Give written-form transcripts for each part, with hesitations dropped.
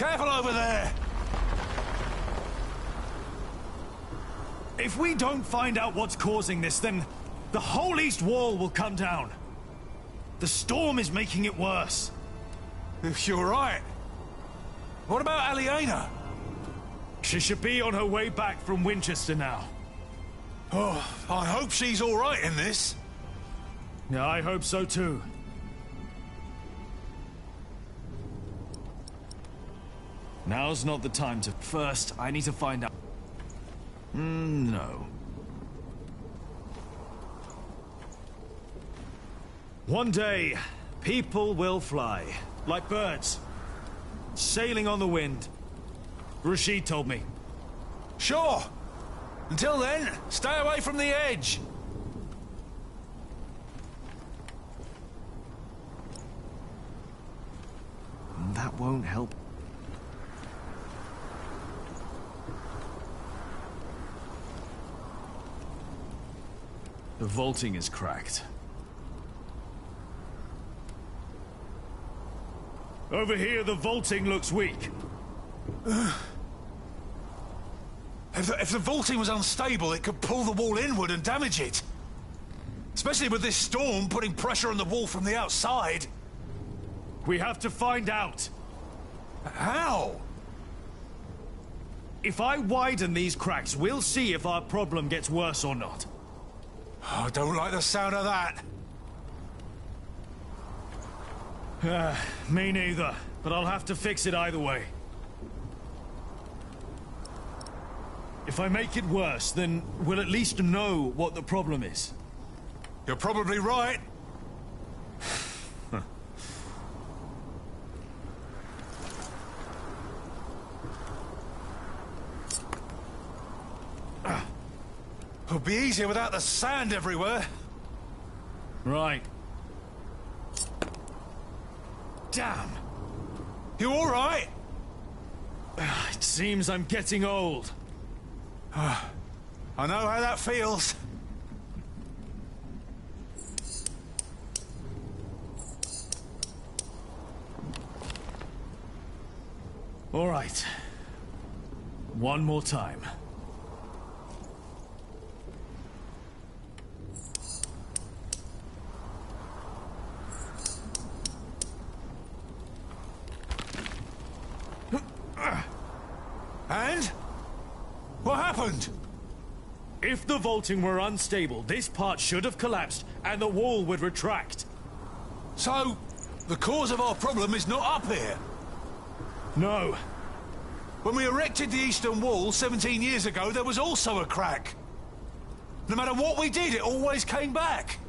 Careful over there! If we don't find out what's causing this, then the whole east wall will come down. The storm is making it worse. You're right. What about Aliena? She should be on her way back from Winchester now. Oh, I hope she's all right in this. Yeah, I hope so too. Now's not the time to... First, I need to find out... no. One day, people will fly, like birds, sailing on the wind. Rashid told me. Sure. Until then, stay away from the edge. That won't help. The vaulting is cracked. Over here, the vaulting looks weak. If the vaulting was unstable, it could pull the wall inward and damage it. Especially with this storm putting pressure on the wall from the outside. We have to find out. How? If I widen these cracks, we'll see if our problem gets worse or not. Oh, I don't like the sound of that. Me neither, but I'll have to fix it either way. If I make it worse, then we'll at least know what the problem is. You're probably right. It'll be easier without the sand everywhere. Right. Damn. You all right? It seems I'm getting old. I know how that feels. All right. One more time. And? What happened? If the vaulting were unstable, this part should have collapsed and the wall would retract. So, the cause of our problem is not up here? No. When we erected the eastern wall 17 years ago, there was also a crack. No matter what we did, it always came back.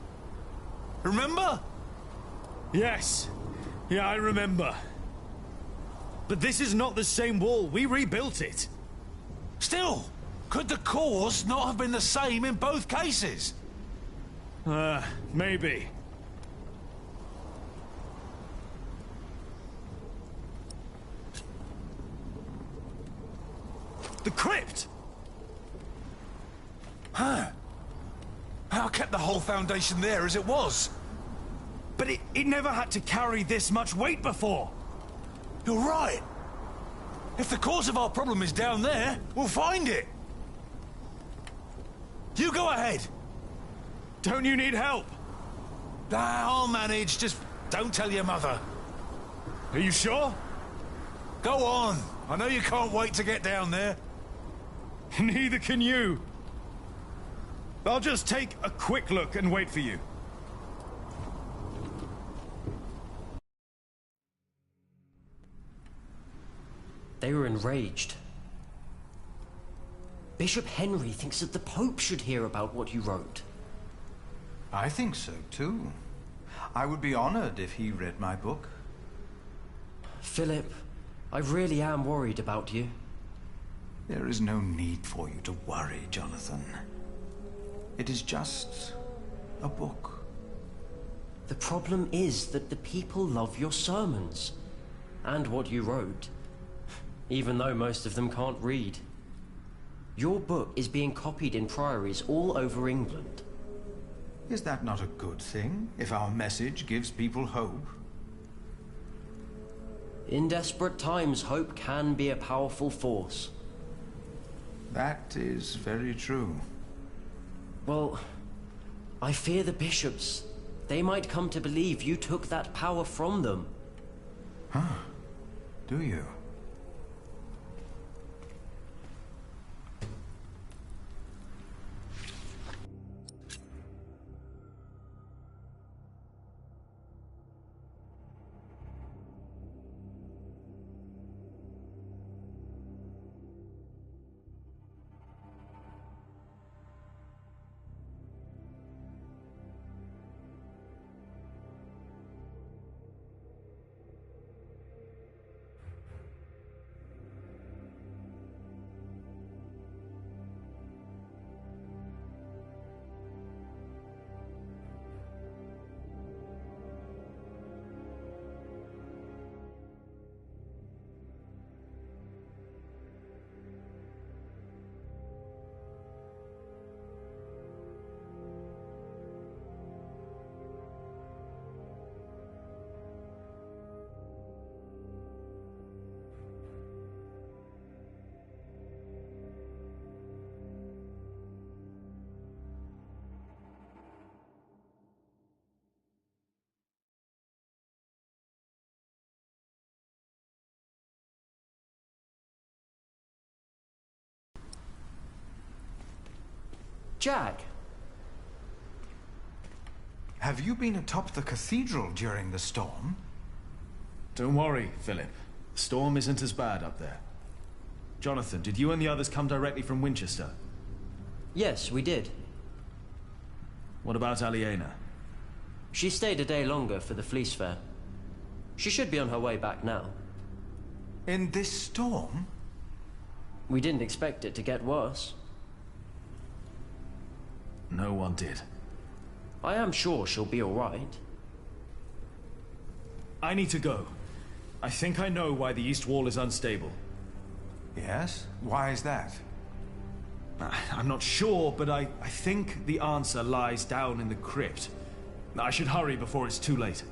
Remember? Yes. Yeah, I remember. But this is not the same wall. We rebuilt it. Still, could the cause not have been the same in both cases? Maybe. The crypt! Huh. How kept the whole foundation there as it was? But it never had to carry this much weight before. You're right. If the cause of our problem is down there, we'll find it. You go ahead. Don't you need help? I'll manage. Just don't tell your mother. Are you sure? Go on. I know you can't wait to get down there. Neither can you. I'll just take a quick look and wait for you. They were enraged. Bishop Henry thinks that the Pope should hear about what you wrote. I think so, too. I would be honored if he read my book. Philip, I really am worried about you. There is no need for you to worry, Jonathan. It is just a book. The problem is that the people love your sermons and what you wrote, even though most of them can't read. Your book is being copied in priories all over England. Is that not a good thing, if our message gives people hope? In desperate times, hope can be a powerful force. That is very true. Well, I fear the bishops. They might come to believe you took that power from them. Huh? Do you? Jack! Have you been atop the cathedral during the storm? Don't worry, Philip. The storm isn't as bad up there. Jonathan, did you and the others come directly from Winchester? Yes, we did. What about Aliena? She stayed a day longer for the Fleece Fair. She should be on her way back now. In this storm? We didn't expect it to get worse. No one did. I am sure she'll be all right. I need to go. I think I know why the East Wall is unstable. Yes? Why is that? I'm not sure, but I think the answer lies down in the crypt. I should hurry before it's too late.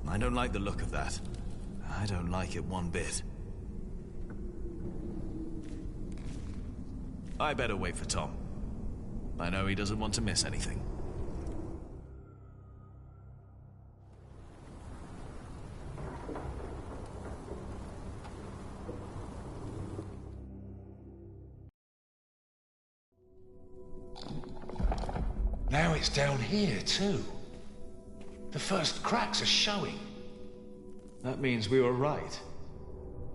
I don't like the look of that. I don't like it one bit. I better wait for Tom. I know he doesn't want to miss anything. Now it's down here, too. The first cracks are showing. That means we were right.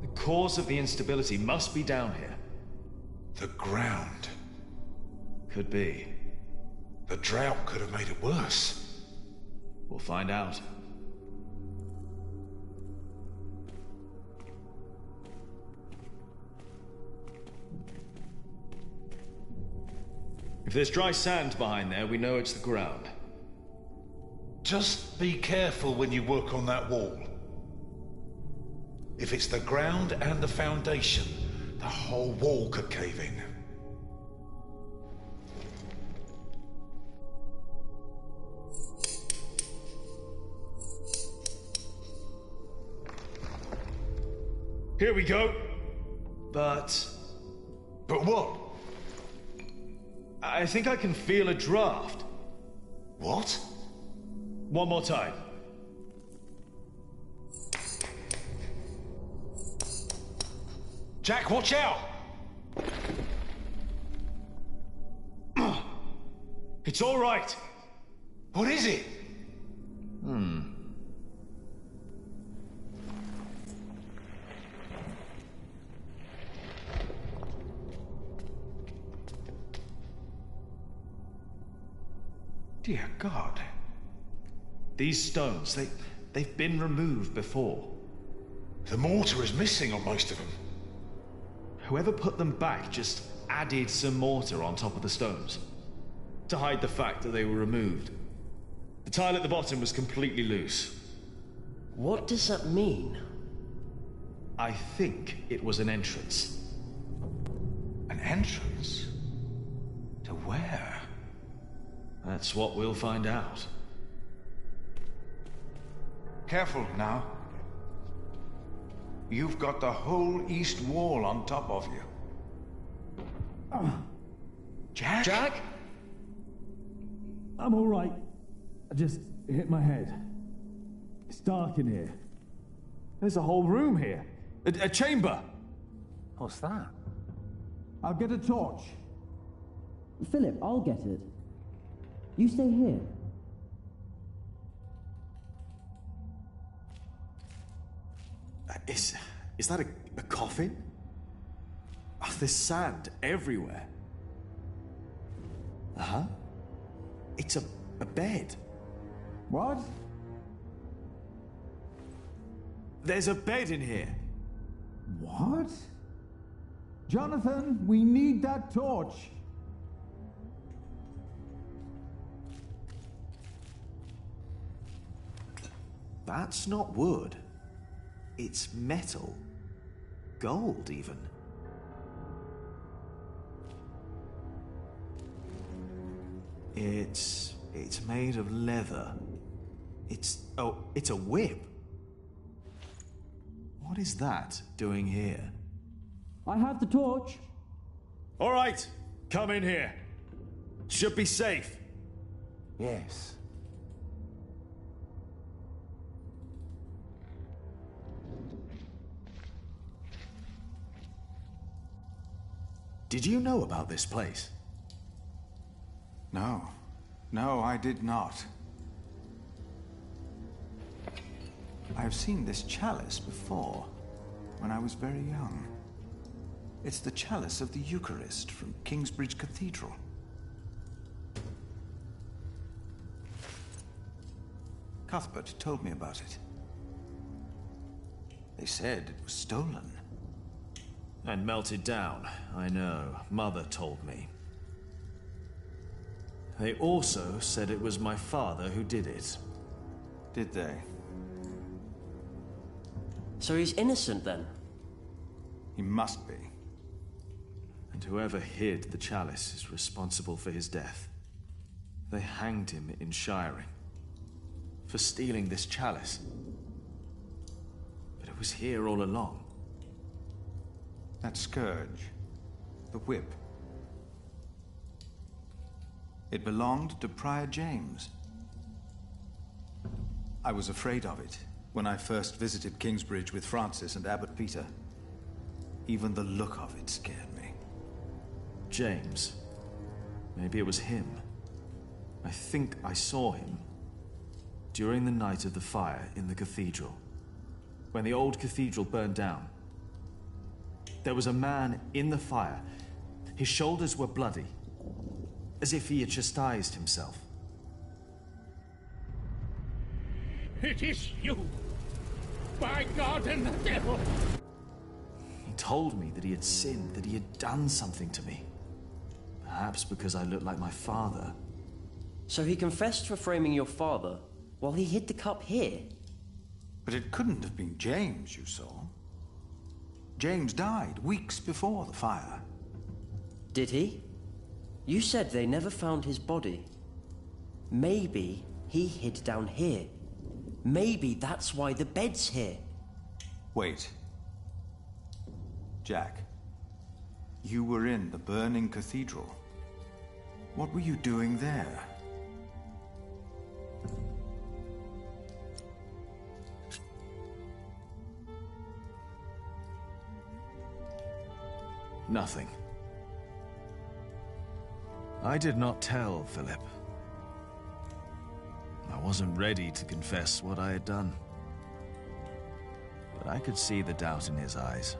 The cause of the instability must be down here. The ground. Could be. The drought could have made it worse. We'll find out. If there's dry sand behind there, we know it's the ground. Just be careful when you work on that wall. If it's the ground and the foundation, the whole wall could cave in. Here we go. But what? I think I can feel a draft. What? One more time. Jack, watch out! It's all right. What is it? Dear God. These stones, they've been removed before. The mortar is missing on most of them. Whoever put them back just added some mortar on top of the stones to hide the fact that they were removed. The tile at the bottom was completely loose. What does that mean? I think it was an entrance. An entrance? To where? That's what we'll find out. Careful now. You've got the whole east wall on top of you. Jack? Jack? I'm all right. I just hit my head. It's dark in here. There's a whole room here. A chamber. What's that? I'll get a torch. Philip, I'll get it. You stay here. Is that a coffin? Oh, there's sand everywhere. Uh-huh. It's a bed. What? There's a bed in here. What? Jonathan, we need that torch. That's not wood. It's metal. Gold, even. It's made of leather. It's a whip. What is that doing here? I have the torch. All right, come in here. Should be safe. Yes. Did you know about this place? No. No, I did not. I have seen this chalice before, when I was very young. It's the chalice of the Eucharist from Kingsbridge Cathedral. Cuthbert told me about it. They said it was stolen. And melted down, I know. Mother told me. They also said it was my father who did it. Did they? So he's innocent then? He must be. And whoever hid the chalice is responsible for his death. They hanged him in Shiring for stealing this chalice. But it was here all along. That scourge, the whip. It belonged to Prior James. I was afraid of it when I first visited Kingsbridge with Francis and Abbot Peter. Even the look of it scared me. James. Maybe it was him. I think I saw him during the night of the fire in the cathedral. When the old cathedral burned down. There was a man in the fire. His shoulders were bloody, as if he had chastised himself. It is you! By God and the devil! He told me that he had sinned, that he had done something to me. Perhaps because I looked like my father. So he confessed for framing your father while he hid the cup here? But it couldn't have been James you saw. James died weeks before the fire. Did he? You said they never found his body. Maybe he hid down here. Maybe that's why the bed's here. Wait. Jack, you were in the burning cathedral. What were you doing there? Nothing. I did not tell Philip. I wasn't ready to confess what I had done. But I could see the doubt in his eyes.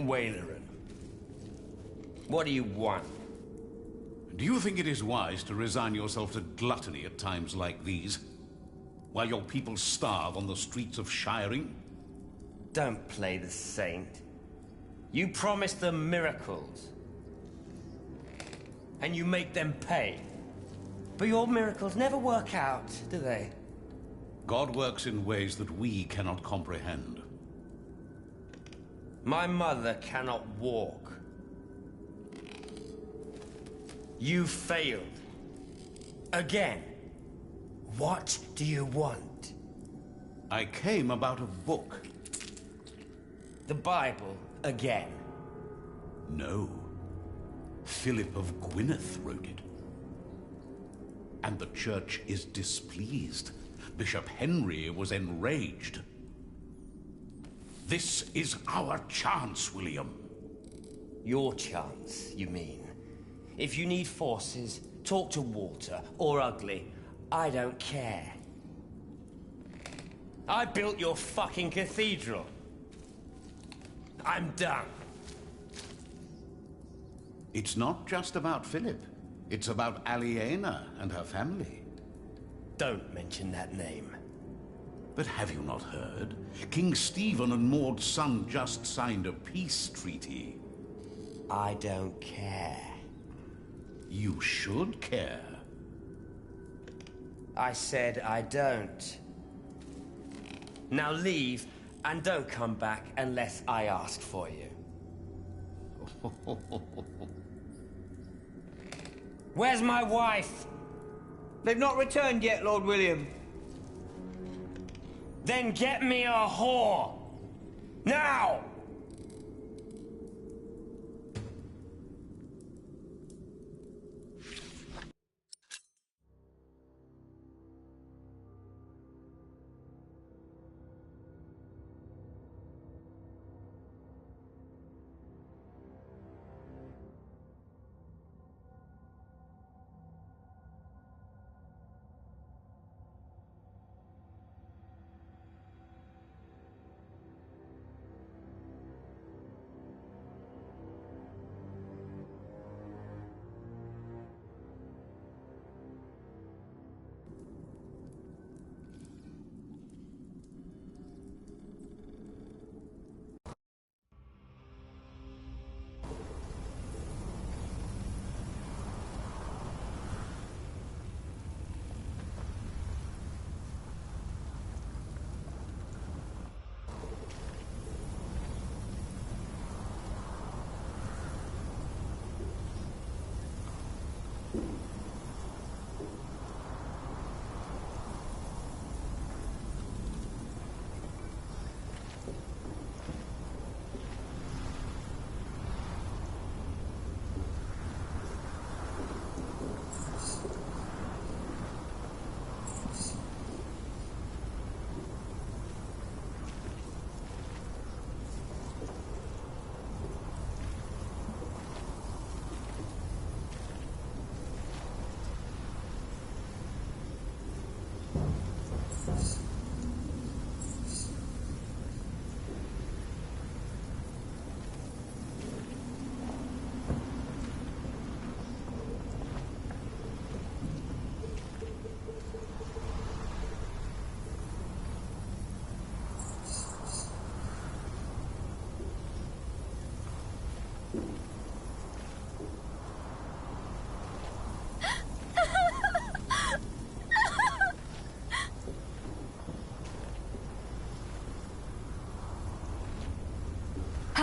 Waileran. What do you want? Do you think it is wise to resign yourself to gluttony at times like these? While your people starve on the streets of Shiring? Don't play the saint. You promise them miracles. And you make them pay. But your miracles never work out, do they? God works in ways that we cannot comprehend. My mother cannot walk. You failed. Again. What do you want? I came about a book. The Bible again. No. Philip of Gwynedd wrote it. And the church is displeased. Bishop Henry was enraged. This is our chance, William. Your chance, you mean? If you need forces, talk to Walter, or Ugly. I don't care. I built your fucking cathedral. I'm done. It's not just about Philip. It's about Aliena and her family. Don't mention that name. But have you not heard? King Stephen and Maud's son just signed a peace treaty. I don't care. You should care. I said I don't. Now leave, and don't come back unless I ask for you. Where's my wife? They've not returned yet, Lord William. Then get me a whore! Now!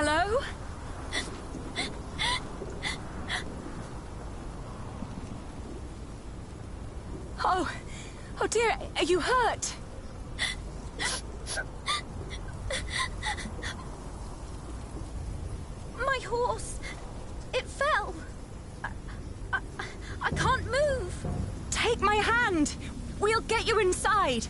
Hello? Oh dear, are you hurt? My horse, it fell. I can't move. Take my hand. We'll get you inside.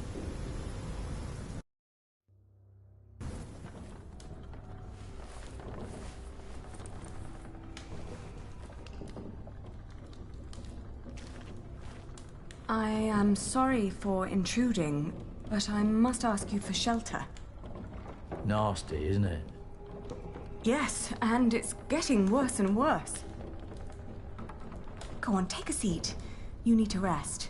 I am sorry for intruding, but I must ask you for shelter. Nasty, isn't it? Yes, and it's getting worse and worse. Go on, take a seat. You need to rest.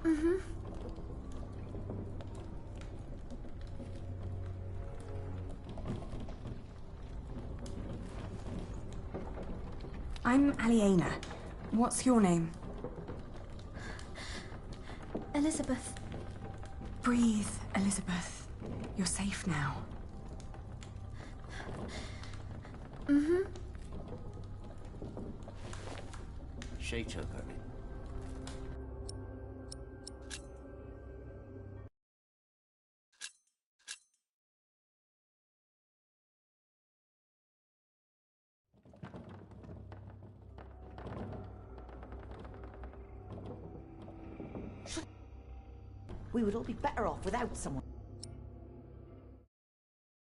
Mm-hmm. I'm Aliena. What's your name? Elizabeth. Breathe, Elizabeth. You're safe now. Mm-hmm. She took it. We would all be better off without someone.